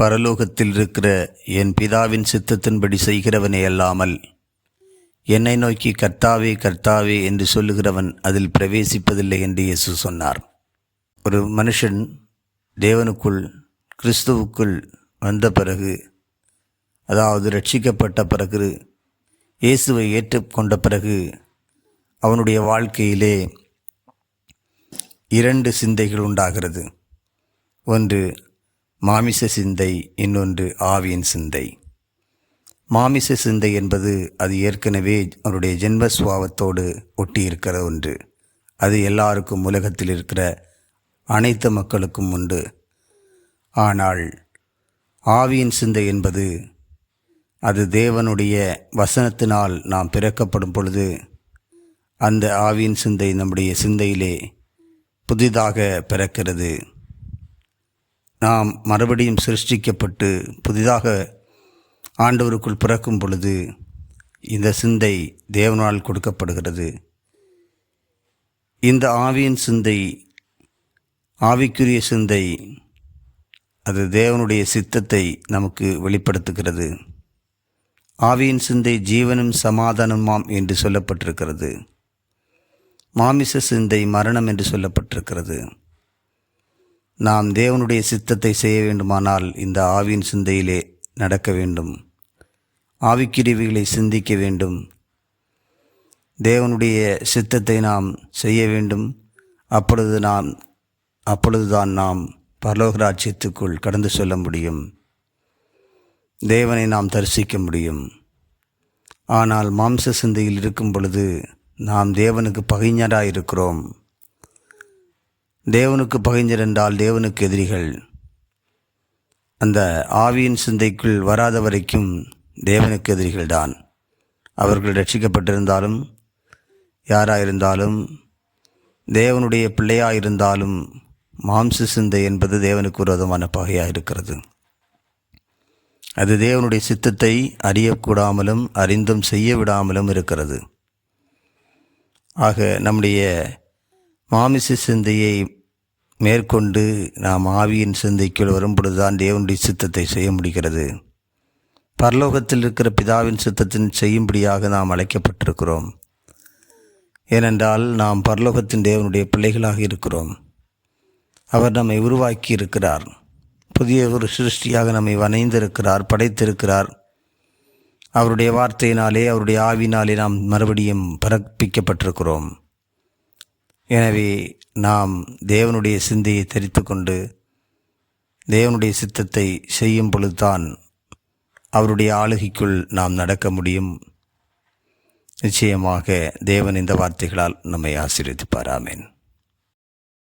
பரலோகத்தில் இருக்கிற என் பிதாவின் சித்தத்தின்படி செய்கிறவனே அல்லாமல் என்னை நோக்கி கர்த்தாவே கர்த்தாவே என்று சொல்லுகிறவன் அதில் பிரவேசிப்பதில்லை என்று இயேசு சொன்னார். ஒரு மனுஷன் தேவனுக்குள் கிறிஸ்துவுக்குள் வந்த பிறகு, அதாவது ரட்சிக்கப்பட்ட பிறகு, இயேசுவை ஏற்றுக்கொண்ட பிறகு, அவனுடைய வாழ்க்கையிலே 2 சிந்தைகள் உண்டாகிறது. ஒன்று மாமிச சிந்தை, இன்னொன்று ஆவியின் சிந்தை. மாமிச சிந்தை என்பது அது ஏற்கனவே அவருடைய ஜென்ம சுபாவத்தோடு ஒட்டி இருக்கிற ஒன்று. அது எல்லாருக்கும், உலகத்தில் இருக்கிற அனைத்து மக்களுக்கும் உண்டு. ஆனால் ஆவியின் சிந்தை என்பது அது தேவனுடைய வசனத்தினால் நாம் பிறக்கப்படும் பொழுது அந்த ஆவியின் சிந்தை நம்முடைய சிந்தையிலே புதிதாக பிறக்கிறது. நாம் மறுபடியும் சிருஷ்டிக்கப்பட்டு புதிதாக ஆண்டவருக்குள் பிறக்கும் பொழுது இந்த சிந்தை தேவனால் கொடுக்கப்படுகிறது. இந்த ஆவியின் சிந்தை, ஆவிக்குரிய சிந்தை, அது தேவனுடைய சித்தத்தை நமக்கு வெளிப்படுத்துகிறது. ஆவியின் சிந்தை ஜீவனும் சமாதானமாம் என்று சொல்லப்பட்டிருக்கிறது. மாமிச சிந்தை மரணம் என்று சொல்லப்பட்டிருக்கிறது. நாம் தேவனுடைய சித்தத்தை செய்ய வேண்டுமானால் இந்த ஆவியின் சிந்தையிலே நடக்க வேண்டும். ஆவிக்குரியவைகளை சிந்திக்க வேண்டும். தேவனுடைய சித்தத்தை நாம் செய்ய வேண்டும். அப்பொழுதுதான் நாம் பரலோக ராஜ்யத்துக்குள் கடந்து செல்ல முடியும். தேவனை நாம் தரிசிக்க முடியும். ஆனால் மாம்ச சிந்தையில் இருக்கும் பொழுது நாம் தேவனுக்கு பகைஞராக இருக்கிறோம். தேவனுக்கு பகைஞர் என்றால் தேவனுக்கு எதிரிகள். அந்த ஆவியின் சிந்தைக்குள் வராத வரைக்கும் தேவனுக்கு எதிரிகள்தான். அவர்கள் ரட்சிக்கப்பட்டிருந்தாலும், யாராயிருந்தாலும், தேவனுடைய பிள்ளையாயிருந்தாலும், மாம்ச சிந்தை என்பது தேவனுக்கு விரோதமான பகையாக இருக்கிறது. அது தேவனுடைய சித்தத்தை அறியக்கூடாமலும் அறிந்தும் செய்ய விடாமலும் இருக்கிறது. ஆக நம்முடைய மாமிச சிந்தையை மேற்கொண்டு நாம் ஆவியின் சிந்தைக்குள் வரும்பொழுதுதான் தேவனுடைய சித்தத்தை செய்ய முடிகிறது. பரலோகத்தில் இருக்கிற பிதாவின் சித்தத்தின் செய்யும்படியாக நாம் அழைக்கப்பட்டிருக்கிறோம். ஏனென்றால் நாம் பரலோகத்தின் தேவனுடைய பிள்ளைகளாக இருக்கிறோம். அவர் நம்மை உருவாக்கி இருக்கிறார். புதிய ஒரு சிருஷ்டியாக நம்மை வணைந்திருக்கிறார், படைத்திருக்கிறார். அவருடைய வார்த்தையினாலே, அவருடைய ஆவினாலே நாம் மறுபடியும் பிறப்பிக்கப்பட்டிருக்கிறோம். எனவே நாம் தேவனுடைய சிந்தையை தரித்து கொண்டு தேவனுடைய சித்தத்தை செய்யும் பொழுதுதான் அவருடைய ஆளுகைக்குள் நாம் நடக்க முடியும். நிச்சயமாக தேவன் இந்த வார்த்தைகளால் நம்மை ஆசீர்வதிப்பார். ஆமென்.